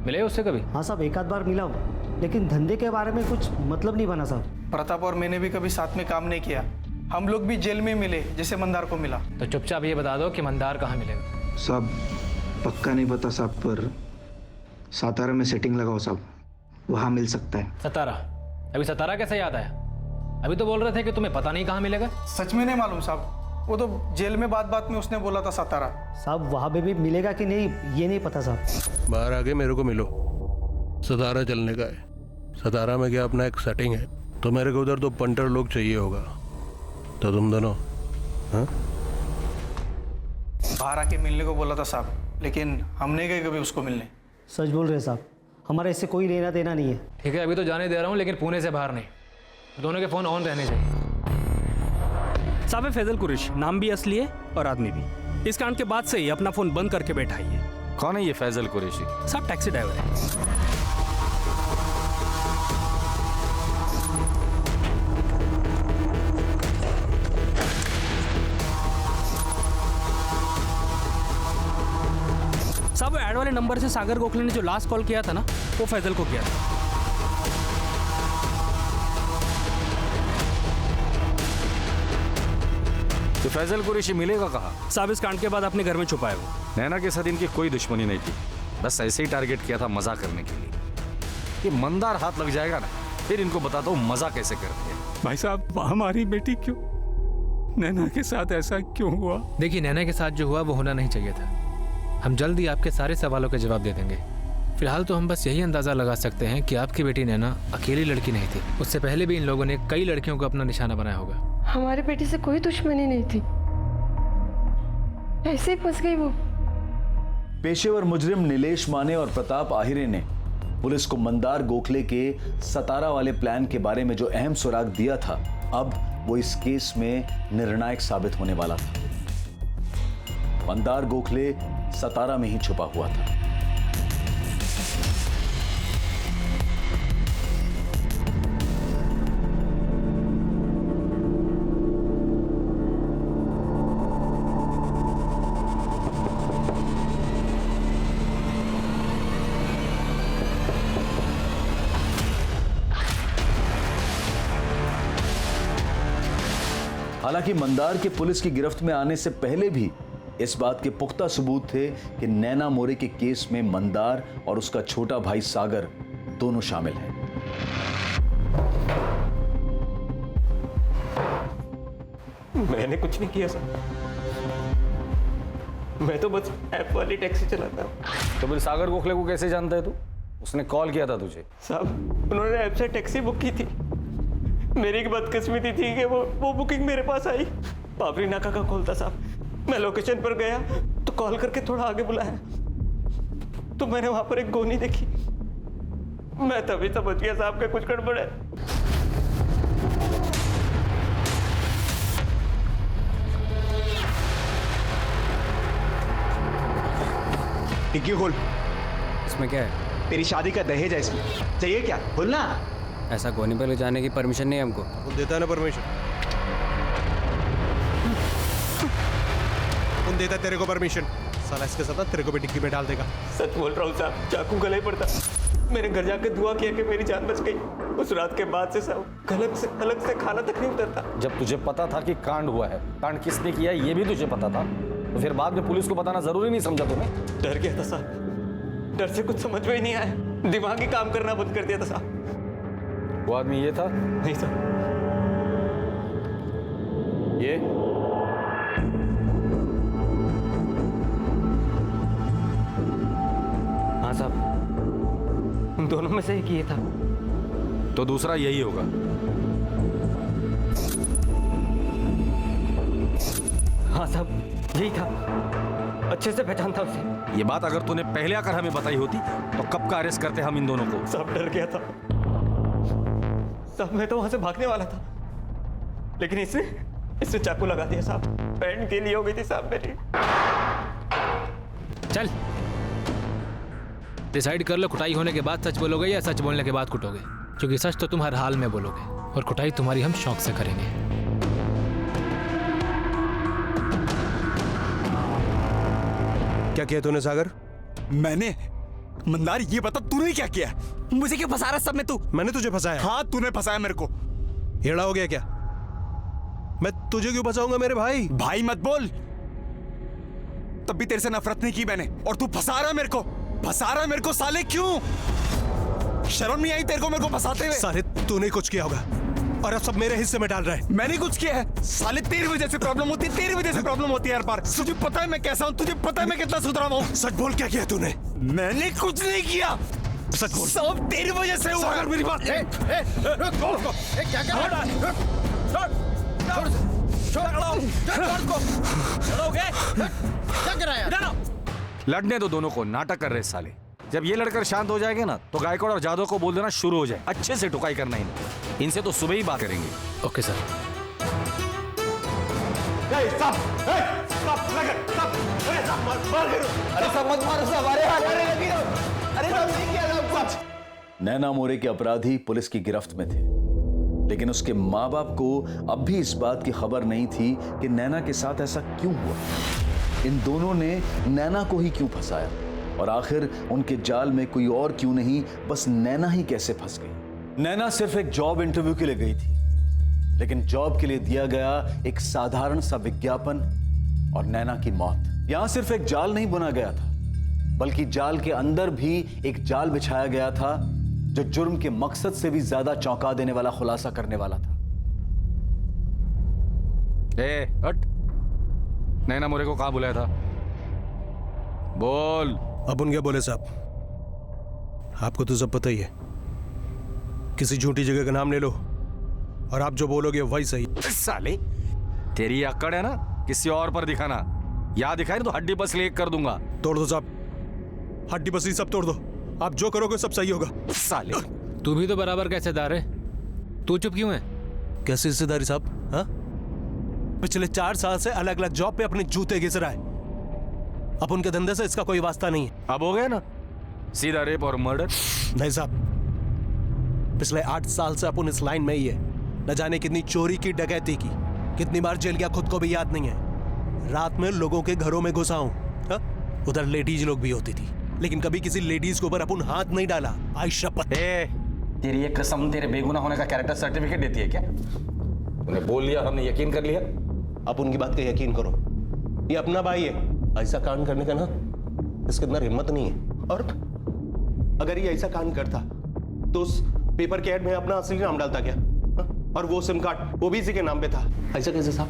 मिले उससे कभी? हाँ साहब, 1 आध बार मिला हूँ, लेकिन धंधे के बारे में कुछ मतलब नहीं बना साहब। प्रताप और मैंने भी कभी साथ में काम नहीं किया, हम लोग भी जेल में मिले जैसे मंदार को मिला। तो चुपचाप ये बता दो कि मंदार कहाँ मिलेगा। साहब पक्का नहीं पता साहब, पर सातारा में सेटिंग लगाओ साहब, वहाँ मिल सकता है। सतारा? अभी सतारा कैसे याद आया? अभी तो बोल रहे थे कि तुम्हें पता नहीं कहाँ मिलेगा। सच में नहीं मालूम साहब, वो तो जेल में बात में उसने बोला था सतारा। साहब वहाँ पे भी मिलेगा कि नहीं ये नहीं पता साहब। बाहर आके मेरे को मिलो, सतारा चलने का है। सतारा में क्या अपना एक सेटिंग है, तो मेरे को उधर तो पंटर लोग चाहिए होगा, तो तुम दोनों हाँ? बाहर आके मिलने को बोला था साहब, लेकिन हम नहीं गए कभी उसको मिलने। सच बोल रहे साहब, हमारा इससे कोई लेना देना नहीं है। ठीक है, अभी तो जाने दे रहा हूँ, लेकिन पुणे से बाहर नहीं। दोनों के फोन ऑन रहने चाहिए। साहब है फैजल कुरैशी, नाम भी असली है और आदमी भी। इस कांड के बाद से ही अपना फोन बंद करके बैठा ही है। कौन है ये फैजल कुरैशी? साहब टैक्सी ड्राइवर है। साहब ऐड वाले नंबर से सागर गोखले ने जो लास्ट कॉल किया था ना, वो फैजल को किया था। तो फैजल कुरैशी मिलेगा कहाँ? साहब इस कांड के बाद अपने घर में छुपा है वो। नैना के साथ इनकी कोई दुश्मनी नहीं थी, बस ऐसे ही टारगेट किया था मजा करने के लिए। ये मंदार हाथ लग जाएगा ना, फिर इनको बताता हूँ मजा कैसे करते हैं। भाई साहब हमारी बेटी क्यों, नैना के साथ ऐसा क्यों हुआ? देखिए, नैना के साथ जो हुआ वो होना नहीं चाहिए था। हम जल्द ही आपके सारे सवालों के जवाब दे देंगे। फिलहाल तो हम बस यही अंदाजा लगा सकते हैं कि आपकी बेटी नैना अकेली लड़की नहीं थी, उससे पहले भी इन लोगों ने कई लड़कियों को अपना निशाना बनाया होगा। हमारे बेटी से कोई दुश्मनी नहीं थी, ऐसे ही फंस गई वो। पेशेवर मुजरिम नीलेश माने और प्रताप आहिरे ने पुलिस को मंदार गोखले के सतारा वाले प्लान के बारे में जो अहम सुराग दिया था, अब वो इस केस में निर्णायक साबित होने वाला था। मंदार गोखले सतारा में ही छुपा हुआ था। हालांकि मंदार के पुलिस की गिरफ्त में आने से पहले भी इस बात के पुख्ता सबूत थे कि नैना मोरे के केस में मंदार और उसका छोटा भाई सागर दोनों शामिल हैं। मैंने कुछ नहीं किया सर, मैं तो बस ऐप वाली टैक्सी चलाता हूँ। तो फिर सागर गोखले को कैसे जानता है तू? उसने कॉल किया था तुझे? साहब उन्होंने ऐप से टैक्सी बुक की थी, मेरी एक बदकिस्मती थी कि वो बुकिंग मेरे पास आई। बाबरी नाका का कॉल था साहब, मैं लोकेशन पर गया तो कॉल करके थोड़ा आगे बुलाया, तो मैंने वहां पर एक गोनी देखी। मैं तभी समझ गया साहब का कुछ गड़बड़ है। टिक्की खोल। इसमें क्या है? तेरी शादी का दहेज है इसमें, चाहिए क्या? बोलना। ऐसा गोनी पर ले जाने की परमिशन नहीं है हमको। कौन देता है ना परमिशन? कौन देता तेरे को परमिशन? साला इसके साथ तेरे को भी टिक्की में डाल देगा। सच बोल रहा हूँ साहब, चाकू गले पड़ता। मेरे घर जाके दुआ किया कि मेरी जान बच गई। उस रात के बाद से साहब गलत से अलग से खाना तक नहीं उतरता। जब तुझे पता था कि कांड हुआ है, कांड किसने किया ये भी तुझे पता था, तो फिर बाद में पुलिस को बताना जरूरी नहीं समझा तुम्हें? डर गया था साहब, डर से कुछ समझ में ही नहीं आया, दिमाग ही काम करना बंद कर दिया था साहब। वो आदमी ये था? नहीं साहब। ये हाँ साहब, उन दोनों में से एक ये था। तो दूसरा यही होगा। हाँ साहब, यही था, अच्छे से पहचानता उसे। ये बात अगर तूने पहले आकर हमें बताई होती तो कब का अरेस्ट करते हम इन दोनों को? साहब डर गया था साहब, मैं तो वहां से भागने वाला था, लेकिन इसने चाकू लगा दिया साहब। पैंट के लिए हो गई थी साहब मेरी। चल डिसाइड कर लो, कुटाई होने के बाद सच बोलोगे या सच बोलने के बाद कुटोगे, क्योंकि सच तो तुम हर हाल में बोलोगे और कुटाई तुम्हारी हम शौक से करेंगे। क्या किया तूने सागर? मैंने? मंदार ये बता तूने क्या किया? मुझे क्यों फंसा रहा सब में तू? मैंने तुझे फंसाया? हाँ तूने फंसाया मेरे को। हेड़ा हो गया क्या? मैं तुझे क्यों फंसाऊंगा मेरे भाई? भाई मत बोल, तब भी तेरे से नफरत नहीं की मैंने, और तू फंसा रहा है मेरे को, फंसा रहा है मेरे को साले। क्यों? शर्म नहीं आई तेरे को मेरे को फंसाते हुए? साले तूने कुछ किया होगा और अब सब मेरे हिस्से में डाल रहा है। मैंने कुछ किया है? साले तेरी वजह से प्रॉब्लम होती है, तेरी वजह से प्रॉब्लम होती है हर बार। तुझे पता है मैं कैसा हूँ, तुझे पता है मैं कितना सुधरा हूँ। सच बोल, क्या किया तूने? मैंने कुछ नहीं किया, सच बोल। सब तेरी वजह से हुआ। सागर मेरी बात क्या कराया? लड़ने दो दोनों को, नाटक कर रहे साले। जब ये लड़कर शांत हो जाएंगे ना तो गायकवाड़ और जादव को बोल देना शुरू हो जाए, अच्छे से टुकाई करना इन्हें। इनसे तो सुबह ही बात करेंगे। Okay sir. नैना मोरे के अपराधी पुलिस की गिरफ्त में थे, लेकिन उसके माँ बाप को अब भी इस बात की खबर नहीं थी कि नैना के साथ ऐसा क्यों हुआ, इन दोनों ने नैना को ही क्यों फंसाया, और आखिर उनके जाल में कोई और क्यों नहीं, बस नैना ही कैसे फंस गई। नैना सिर्फ एक जॉब इंटरव्यू के लिए गई थी, लेकिन जॉब के लिए दिया गया एक साधारण सा विज्ञापन और नैना की मौत। यहां सिर्फ एक जाल नहीं बुना गया था, बल्कि जाल के अंदर भी एक जाल बिछाया गया था जो जुर्म के मकसद से भी ज्यादा चौंका देने वाला खुलासा करने वाला था। हट, नैना मोरे को कहां बुलाया था? बोल। अपन क्या बोले साहब, आपको तो सब पता ही है। किसी झूठी जगह का नाम ले लो और आप जो बोलोगे वही सही। साले तेरी अक्कड़ है ना, किसी और पर दिखाना। याद दिखाए तो हड्डी बस लेक कर दूंगा। तोड़ दो साहब, हड्डी बसरी सब तोड़ दो, आप जो करोगे सब सही होगा। साले तू भी तो बराबर का हिस्सेदार है, तू चुप क्यों है? कैसे हिस्सेदारी साहब? हाँ, पिछले 4 साल से अलग अलग जॉब पे अपने जूते घिस रहा है। अब उनके धंधे से इसका कोई वास्ता नहीं है। अब हो गया ना सीधा रेप और मर्डर? नहीं साहब, पिछले 8 साल से अपन इस लाइन में ही है। न जाने कितनी चोरी की, डकैती की, कितनी बार जेल गया खुद को भी याद नहीं है। रात में लोगों के घरों में घुसा हूं, उधर लेडीज लोग भी होती थी, लेकिन कभी किसी लेडीज के ऊपर अपन हाथ नहीं डाला। आई शपथ। तेरी एक कसम तेरे बेगुनाह होने का कैरेक्टर सर्टिफिकेट देती है क्या? तूने बोल लिया, हमने यकीन कर लिया। आप उनकी बात का यकीन करो, ये अपना भाई है। ऐसा कांड करने का ना इसके अंदर हिम्मत नहीं है। और अगर ये ऐसा कांड करता तो उस पेपर के ऐड में अपना असली नाम डालता क्या? और वो सिम कार्ड वो भी इसी के नाम पे था। ऐसा कैसे साहब?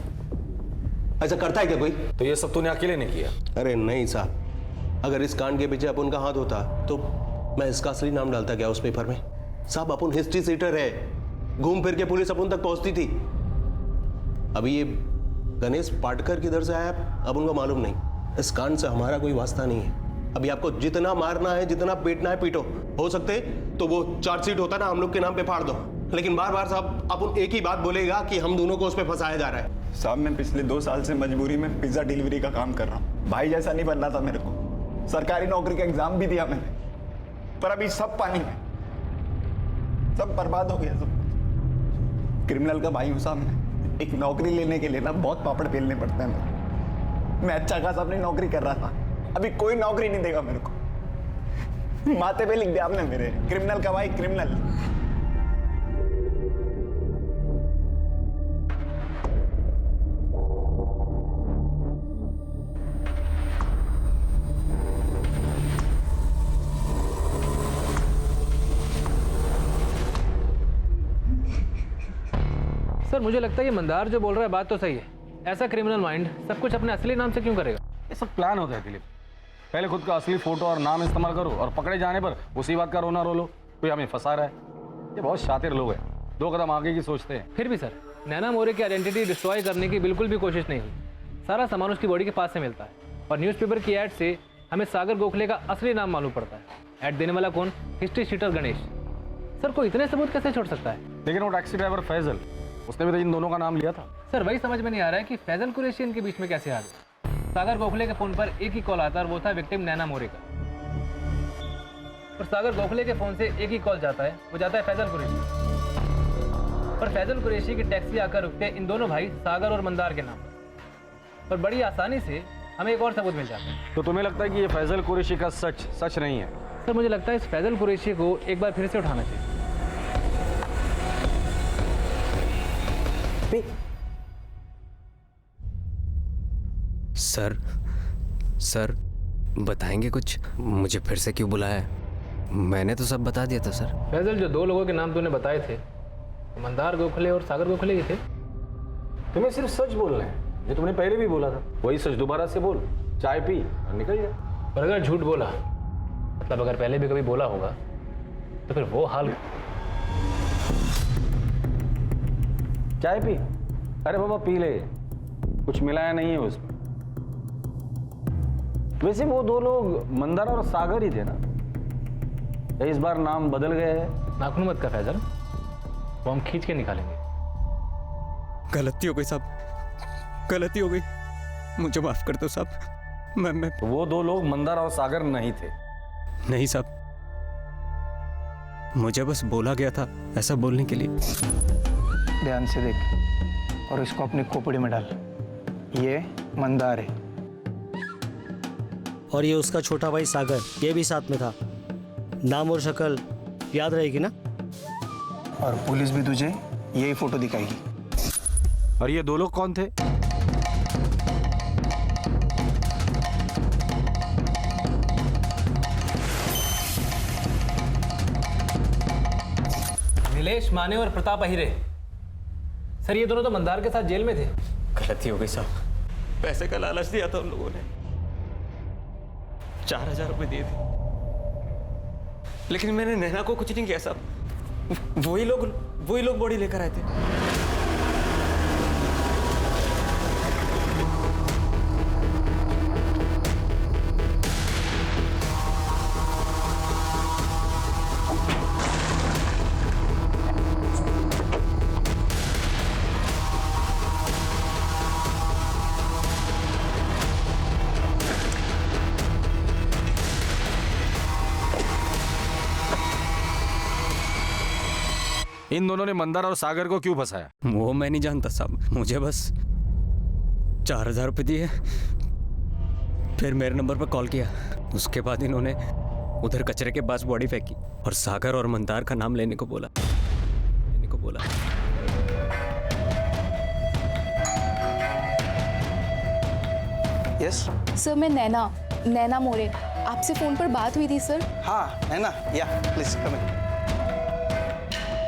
ऐसा करता है क्या कोई? तो ये सब तूने अकेले ने किया? अरे नहीं साहब, अगर इस कांड के पीछे अपन का हाथ होता तो मैं इसका असली नाम डालता क्या उस पेपर में? साहब अपन हिस्ट्री सीटर है, घूम फिर के पुलिस अपन तक पहुंचती थी। अभी ये गणेश पाटकर किधर से आया अपन को मालूम नहीं। इस कांड से हमारा कोई वास्ता नहीं है। अभी आपको जितना मारना है, जितना पीटना है पीटो। हो सकते तो वो चार्जशीट होता ना हम लोग के नाम पे फाड़ दो, लेकिन बार बार साहब अपन एक ही बात बोलेगा कि हम दोनों को उस पर फंसाया जा रहा है। साहब मैं पिछले 2 साल से मजबूरी में पिज्जा डिलीवरी का काम कर रहा हूँ। भाई जैसा नहीं बनना था मेरे को। सरकारी नौकरी का एग्जाम भी दिया मैंने, पर अभी सब पानी में, सब बर्बाद हो गया। सब क्रिमिनल का भाई हूँ साहब मैं। एक नौकरी लेने के लिए ना बहुत पापड़ बेलने पड़ते हैं। मैं अच्छा खासा अपनी नौकरी कर रहा था, अभी कोई नौकरी नहीं देगा मेरे को। माथे पे लिख दिया आपने मेरे, क्रिमिनल का भाई क्रिमिनल। सर मुझे लगता है ये मंदार जो बोल रहा है बात तो सही है। ऐसा क्रिमिनल माइंड सब कुछ अपने असली नाम से क्यों करेगा? ये सब प्लान होता है दिलीप। पहले खुद का असली फोटो और नाम इस्तेमाल करो और पकड़े जाने पर उसी बात का रोना रो लो कोई हमें फंसा रहा है। ये बहुत शातिर लोग हैं, 2 कदम आगे की सोचते हैं। फिर भी सर नैना मौर्य की आइडेंटिटी डिस्ट्रॉय करने की बिल्कुल भी कोशिश नहीं हुई। सारा सामान उसकी बॉडी के पास से मिलता है और न्यूज़पेपर की ऐड से हमें सागर गोखले का असली नाम मालूम पड़ता है। ऐड देने वाला कौन? History sheeter Ganesh. सर को इतने सबूत कैसे छोड़ सकता है? लेकिन वो टैक्सी ड्राइवर फैजल, उसने भी तो इन दोनों का नाम लिया था। सर वही समझ में नहीं आ रहा है कि फैजल कुरैशी इनके बीच में कैसे आ गए। सागर गोखले के फोन पर एक ही कॉल आता है और वो था विक्टिम नैना मौर्य का। और सागर गोखले के फोन से एक ही कॉल जाता है, वो जाता है फैजल कुरैशी। और फैजल कुरैशी की टैक्सी आकर रुकते हैं इन दोनों भाई सागर और मंदार के नाम पर। और बड़ी आसानी से हमें एक और सबूत मिल जाता है। तो तुम्हें लगता है कि ये फैजल कुरैशी का सच नहीं है? सर मुझे लगता है इस फैजल कुरैशी को एक बार फिर से उठाना चाहिए। सर बताएंगे कुछ? मुझे फिर से क्यों बुलाया? मैंने तो सब बता दिया था सर। फैजल जो 2 लोगों के नाम तूने बताए थे मंदार गोखले और सागर गोखले ही थे। तुम्हें सिर्फ सच बोलना है, जो तुमने पहले भी बोला था वही सच दोबारा से बोल, चाय पी और निकल जा। और अगर झूठ बोला मतलब अगर पहले भी कभी बोला होगा तो फिर वो हाल। चाय पी। अरे बाबा पी ले, कुछ मिलाया नहीं है उसमें। वैसे वो 2 लोग मंदार और सागर ही थे ना? इस बार नाम बदल गए हैं। नाखून मत का फैजल, वो हम खींच के निकालेंगे। गलती हो गई साहब, गलती हो गई, मुझे माफ कर दो साहब। मैं वो 2 लोग मंदार और सागर नहीं थे। नहीं साहब, मुझे बस बोला गया था ऐसा बोलने के लिए। ध्यान से देख और इसको अपनी खोपड़ी में डाल। ये मंदार है और ये उसका छोटा भाई सागर, ये भी साथ में था। नाम और शक्ल याद रहेगी ना? और पुलिस भी तुझे यही फोटो दिखाएगी। और ये 2 लोग कौन थे? नीलेश माने और प्रताप अहिरे। सर ये दोनों तो मंदार के साथ जेल में थे। गलती हो गई साहब, पैसे का लालच दिया था उन लोगों ने, 4000 रुपए दिए थे, लेकिन मैंने नैना को कुछ नहीं किया साहब। वही लोग बॉडी लेकर आए थे। इन दोनों ने मंदार और सागर को क्यों फंसाया? वो मैं नहीं जानता साहब, मुझे बस 4000 रुपये दिए, फिर मेरे नंबर पर कॉल किया। उसके बाद इन्होंने उधर कचरे के पास बॉडी फेंकी और सागर और मंदार का नाम लेने को बोला। यस सर मैं नैना मौर्य, आपसे फोन पर बात हुई थी सर। हाँ नैना, या प्लीज कम इन।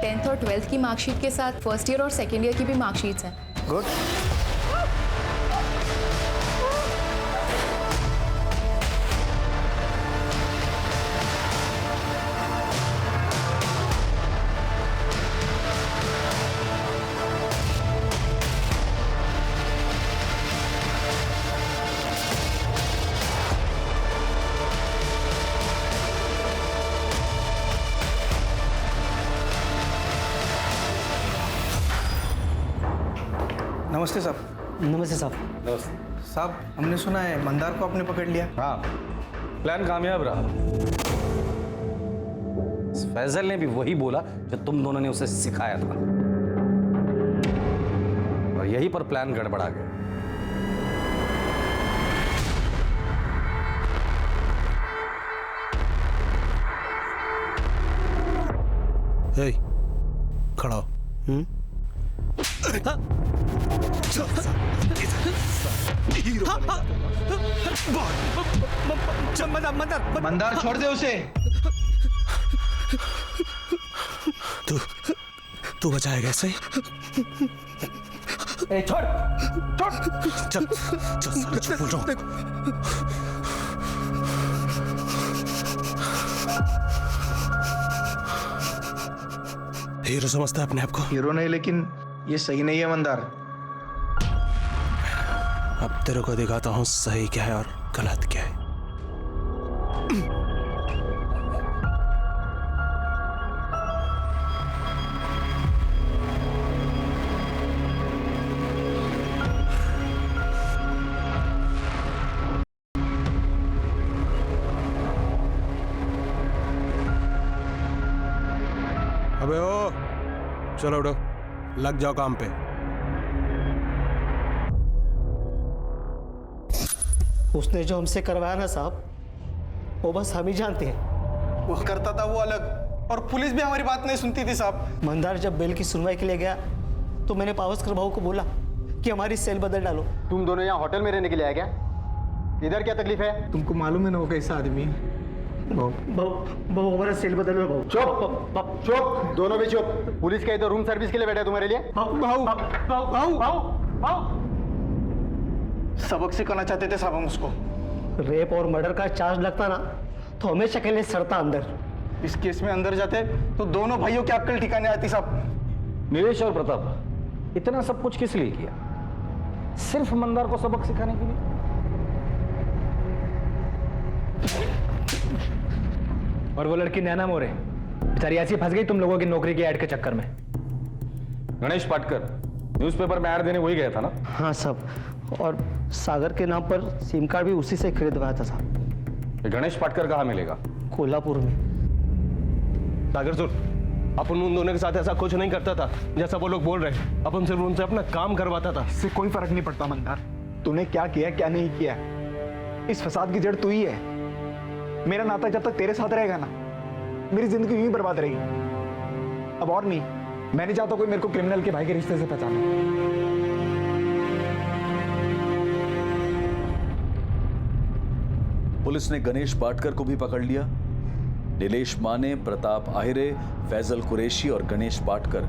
10th और 12th की मार्कशीट के साथ फर्स्ट ईयर और सेकेंड ईयर की भी मार्कशीट्स हैं। गुड। नमस्ते साहब। नमस्ते साहब। नमस्ते साहब, हमने सुना है मंदार को आपने पकड़ लिया। हाँ, प्लान कामयाब रहा। फैजल ने भी वही बोला जो तुम दोनों ने उसे सिखाया था, और यही पर प्लान गड़बड़ा गया। ए, खड़ा हो। मंदार छोड़ दे उसे। तू बचाएगा ऐसे? छोड़ छोड़। चल चल साले चुप बोल रहा हूं। हीरो समझता है अपने आप को? हीरो नहीं, लेकिन ये सही नहीं है मंदार। अब तेरे को दिखाता हूं सही क्या है और गलत क्या है। अबे ओ, चलो उठो, लग जाओ काम पे। उसने जो हमसे करवाया ना साहब, वो बस हम ही जानते हैं। वो करता था वो अलग, और पुलिस भी हमारी बात नहीं सुनती थी साहब। मंदार जब बेल की सुनवाई के लिए गया तो मैंने पावस्कर भाऊ को बोला कि हमारी सेल बदल डालो। तुम दोनों यहाँ होटल में रहने के लिए आए क्या? इधर क्या तकलीफ है? तुमको मालूम है ना वो कैसा आदमी है? भाऊ हमारा सेल बदलो भाऊ। चुप चुप, दोनों भी चुप। पुलिस का इधर रूम सर्विस के लिए बैठा है तुम्हारे लिए। सबक सिखाना चाहते थे साहब हम उसको। रेप और मर्डर का चार्ज लगता ना तो हमेशा के लिए सड़ता अंदर। इस केस में अंदर जाते तो दोनों भाइयों की अक्ल ठिकाने आती साहब। नीलेश और प्रताप, इतना सब कुछ किस लिए किया? सिर्फ मंदार को सबक सिखाने के लिए? और वो लड़की नैना मोरे बेचारी ऐसी फंस गई तुम लोगों की नौकरी की ऐड के चक्कर में। गणेश पाटकर न्यूज़पेपर में ऐड देने वही गया था ना? हाँ साहब, और सागर के नाम पर सिम कार्ड भी उसी से खरीदवाया था साहब। गणेश पाटकर कहाँ मिलेगा? कोल्हापुर में। सागर सुन, अपन उन दोनों के साथ ऐसा कुछ नहीं करता था जैसा वो लोग बोल रहे। अपन सिर्फ उनसे अपना काम करवाता था। इससे कोई फर्क नहीं पड़ता मंदार, तूने क्या किया क्या नहीं किया। इस फसाद की जड़ तू ही है। मेरा नाता जब तक तेरे साथ रहेगा ना, मेरी जिंदगी यूं ही बर्बाद रहेगी। अब और नहीं, मैं नहीं चाहता कोई मेरे को क्रिमिनल के भाई के रिश्ते से पहचाने। पुलिस ने गणेश पाटकर को भी पकड़ लिया। नीलेश माने, प्रताप आहिरे, फैजल कुरैशी और गणेश पाटकर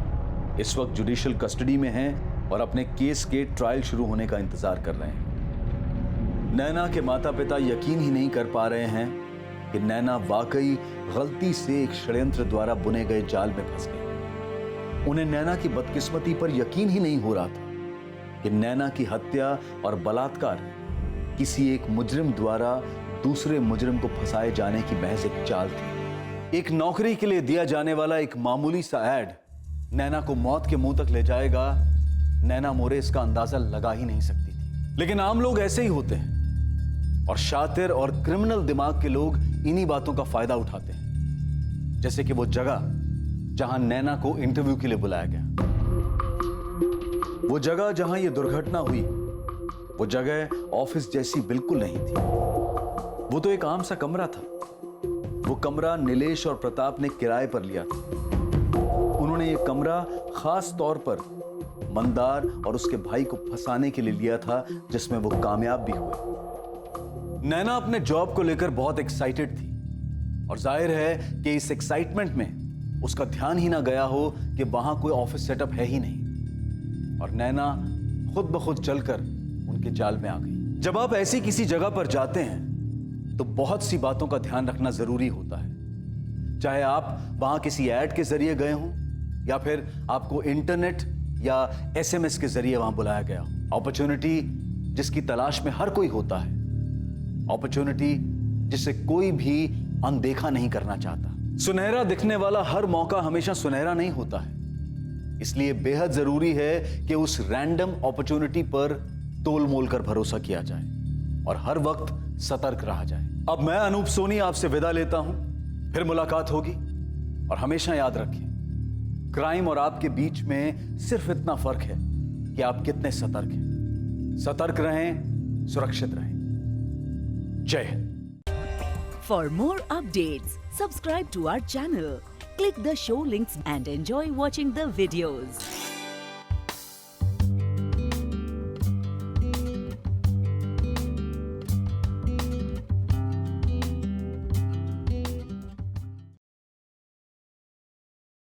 इस वक्त जुडिशियल कस्टडी में हैं और अपने केस के ट्रायल शुरू होने का इंतजार कर रहे हैं। नैना के माता पिता यकीन ही नहीं कर पा रहे हैं कि नैना वाकई गलती से एक षड्यंत्र द्वारा बुने गए जाल में फंस गई। उन्हें नैना की बदकिस्मती पर यकीन ही नहीं हो रहा था कि नैना की हत्या और बलात्कार किसी एक मुजरिम द्वारा दूसरे मुजरिम को फंसाए जाने की महज एक चाल थी। एक नौकरी के लिए दिया जाने वाला एक मामूली सा ऐड नैना को मौत के मुंह तक ले जाएगा। नैना मोरे इसका अंदाजा लगा ही नहीं सकती थी। लेकिन आम लोग ऐसे ही होते हैं और शातिर और क्रिमिनल दिमाग के लोग इन्हीं बातों का फायदा उठाते हैं। जैसे कि वो जगह जहां नैना को इंटरव्यू के लिए बुलाया गया, वो जगह जहां यह दुर्घटना हुई, वो जगह ऑफिस जैसी बिल्कुल नहीं थी। वो तो एक आम सा कमरा था। वो कमरा नीलेश और प्रताप ने किराए पर लिया था। उन्होंने ये कमरा खास तौर पर मंदार और उसके भाई को फंसाने के लिए लिया था, जिसमें वो कामयाब भी हुए। नैना अपने जॉब को लेकर बहुत एक्साइटेड थी और जाहिर है कि इस एक्साइटमेंट में उसका ध्यान ही ना गया हो कि वहां कोई ऑफिस सेटअप है ही नहीं और नैना खुद ब खुद चलकर उनके जाल में आ गई। जब आप ऐसी किसी जगह पर जाते हैं तो बहुत सी बातों का ध्यान रखना जरूरी होता है। चाहे आप वहां किसी ऐड के जरिए गए हों या फिर आपको इंटरनेट या एसएमएस के जरिए वहां बुलाया गया हो। अपॉर्चुनिटी जिसकी तलाश में हर कोई होता है, अपॉर्चुनिटी जिसे कोई भी अनदेखा नहीं करना चाहता। सुनहरा दिखने वाला हर मौका हमेशा सुनहरा नहीं होता है, इसलिए बेहद जरूरी है कि उस रैंडम अपॉर्चुनिटी पर तोल मोल कर भरोसा किया जाए और हर वक्त सतर्क रहा जाए। अब मैं अनूप सोनी आपसे विदा लेता हूं, फिर मुलाकात होगी और हमेशा याद रखें, क्राइम और आपके बीच में सिर्फ इतना फर्क है कि आप कितने सतर्क हैं। सतर्क रहें, सुरक्षित रहें। जय Hind. For more updates, subscribe to our channel, Click the show links and enjoy watching the videos.